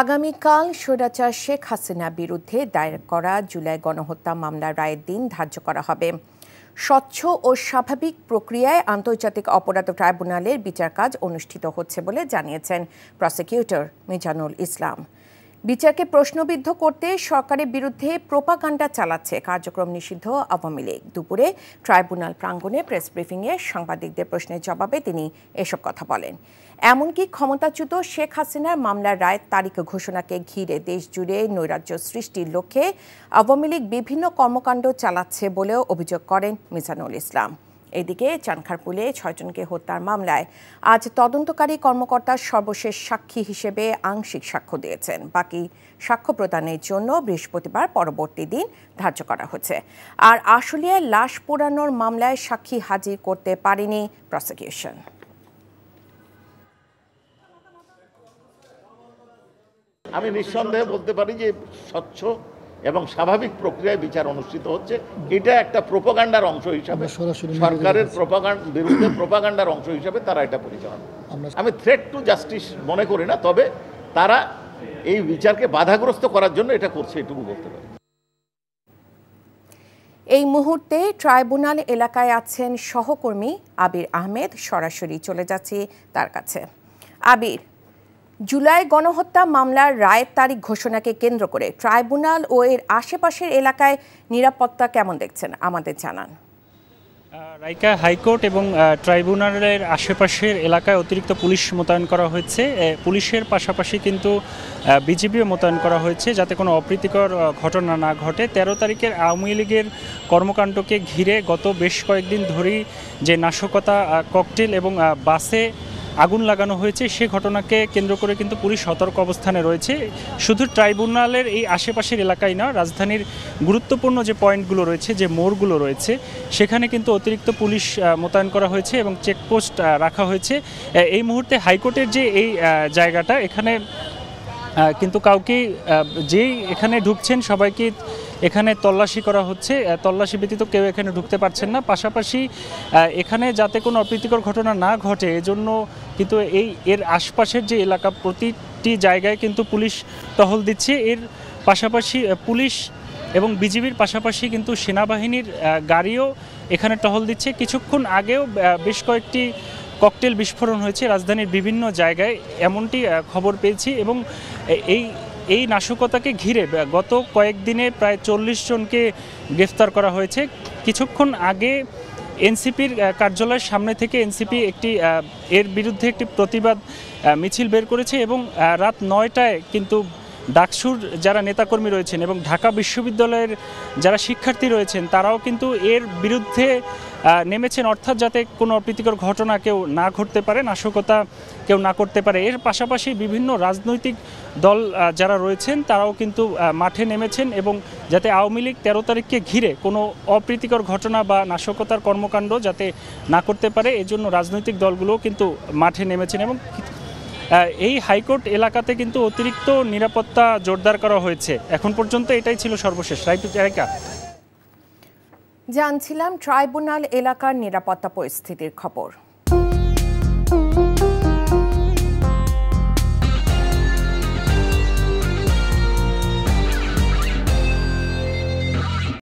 আগামীকাল স্বৈরাচার শেখ হাসিনার বিরুদ্ধে দায়ের করা জুলাই গণহত্যা মামলার রায়ের দিন ধার্য করা হবে। স্বচ্ছ ও স্বাভাবিক প্রক্রিয়ায় আন্তর্জাতিক অপরাধ ট্রাইব্যুনালের বিচার কাজ অনুষ্ঠিত হচ্ছে বলে জানিয়েছেন প্রসিকিউটর মিজানুল ইসলাম। বিচারকে প্রশ্নবিদ্ধ করতে সরকারের বিরুদ্ধে প্রোপাগান্ডা চালাচ্ছে কার্যক্রম নিষিদ্ধ আওয়ামী লীগ। দুপুরে ট্রাইব্যুনাল প্রাঙ্গণে প্রেস ব্রিফিংয়ে সাংবাদিকদের প্রশ্নের জবাবে তিনি এসব কথা বলেন। এমনকি ক্ষমতাচ্যুত শেখ হাসিনার মামলার রায়ের তারিখ ঘোষণাকে ঘিরে দেশজুড়ে নৈরাজ্য সৃষ্টির লক্ষ্যে আওয়ামী লীগ বিভিন্ন কর্মকাণ্ড চালাচ্ছে বলেও অভিযোগ করেন মিজানুল ইসলাম। এদিকে চানখারপুলে ৬ জনকে হত্যার মামলায় আজ তদন্তকারী কর্মকর্তা সর্বশেষ সাক্ষী হিসেবে আংশিক সাক্ষ্য দিয়েছেন। বাকি সাক্ষ্য প্রদানের জন্য বৃহস্পতিবার পরবর্তী দিন ধার্য করা হয়েছে। আর আশুলিয়ায় লাশ পোড়ানোর মামলায় সাক্ষী হাজির করতে পারেনি প্রসিকিউশন। আমি নিঃসন্দেহে বলতে পারি যে স্বচ্ছ এবং স্বাভাবিক প্রক্রিয়ায় বিচার অনুষ্ঠিত হচ্ছে। এটা একটা প্রোপাগান্ডার অংশ হিসাবে, সরকারের বিরুদ্ধে প্রোপাগান্ডার অংশ হিসাবে তারা এটা পরিচালনা। আমি থ্রেট টু জাস্টিস মনে করি না, তবে তারা এই বিচারকে বাধাগ্রস্ত করার জন্য এটা করছে, এটুকু বলতে পারি। এই মুহূর্তে ট্রাইব্যুনাল এলাকায় আছেন সহকর্মী আবির আহমেদ। সরাসরি চলে যাচ্ছি তার কাছে। আবির, জুলাই গণহত্যা মামলার রায়ের তারিখ ঘোষণাকে কেন্দ্র করে ট্রাইব্যুনাল ও এর আশেপাশের এলাকায় নিরাপত্তা কেমন দেখছেন আমাদের জানান। রাইকা, হাইকোর্ট এবং ট্রাইব্যুনালের আশেপাশের এলাকায় অতিরিক্ত পুলিশ মোতায়েন করা হয়েছে। পুলিশের পাশাপাশি কিন্তু বিজিবিও মোতায়েন করা হয়েছে যাতে কোনো অপ্রীতিকর ঘটনা না ঘটে। ১৩ তারিখের আওয়ামী লীগের কর্মকাণ্ডকে ঘিরে গত বেশ কয়েকদিন ধরেই যে নাশকতা, ককটেল এবং বাসে আগুন লাগানো হয়েছে, সে ঘটনাকে কেন্দ্র করে কিন্তু পুলিশ সতর্ক অবস্থানে রয়েছে। শুধু ট্রাইব্যুনালের এই আশেপাশের এলাকায় না, রাজধানীর গুরুত্বপূর্ণ যে পয়েন্টগুলো রয়েছে, যে মোড়গুলো রয়েছে, সেখানে কিন্তু অতিরিক্ত পুলিশ মোতায়েন করা হয়েছে এবং চেকপোস্ট রাখা হয়েছে। এই মুহূর্তে হাইকোর্টের যে এই জায়গাটা, এখানে কিন্তু কাউকে যেই এখানে ঢুকছেন সবাইকে এখানে তল্লাশি করা হচ্ছে। তল্লাশি ব্যতীত কেউ এখানে ঢুকতে পারছেন না। পাশাপাশি এখানে যাতে কোনো অপ্রীতিকর ঘটনা না ঘটে এজন্য কিন্তু এর আশপাশের যে এলাকা, প্রতিটি জায়গায় কিন্তু পুলিশ টহল দিচ্ছে। এর পাশাপাশি পুলিশ এবং বিজিবির পাশাপাশি কিন্তু সেনাবাহিনীর গাড়িও এখানে টহল দিচ্ছে। কিছুক্ষণ আগেও বেশ কয়েকটি ককটেল বিস্ফোরণ হয়েছে রাজধানীর বিভিন্ন জায়গায়, এমনটি খবর পেয়েছি। এবং এই নাশকতাকে ঘিরে গত কয়েকদিনে প্রায় ৪০ জনকে গ্রেফতার করা হয়েছে। কিছুক্ষণ আগে এনসিপির কার্যালয়ের সামনে থেকে এনসিপি এর বিরুদ্ধে একটি প্রতিবাদ মিছিল বের করেছে এবং রাত ৯টায় কিন্তু ডাকসুর যারা নেতাকর্মী রয়েছেন এবং ঢাকা বিশ্ববিদ্যালয়ের যারা শিক্ষার্থী রয়েছেন তারাও কিন্তু এর বিরুদ্ধে নেমেছেন, অর্থাৎ যাতে কোনো অপ্রীতিকর ঘটনা কেউ না ঘটতে পারে, নাশকতা কেউ না করতে পারে। এর পাশাপাশি বিভিন্ন রাজনৈতিক দল যারা রয়েছেন তারাও কিন্তু মাঠে নেমেছেন এবং যাতে আওয়ামী লীগ ১৩ তারিখকে ঘিরে কোনো অপ্রীতিকর ঘটনা বা নাশকতার কর্মকাণ্ড যাতে না করতে পারে, এজন্য রাজনৈতিক দলগুলোও কিন্তু মাঠে নেমেছেন। এবং এই হাইকোর্ট এলাকাতে কিন্তু অতিরিক্ত নিরাপত্তা জোরদার করা হয়েছে। এখন পর্যন্ত এটাই ছিল সর্বশেষ। রাইকা, জানছিলাম ট্রাইব্যুনাল এলাকার নিরাপত্তা পরিস্থিতির খবর।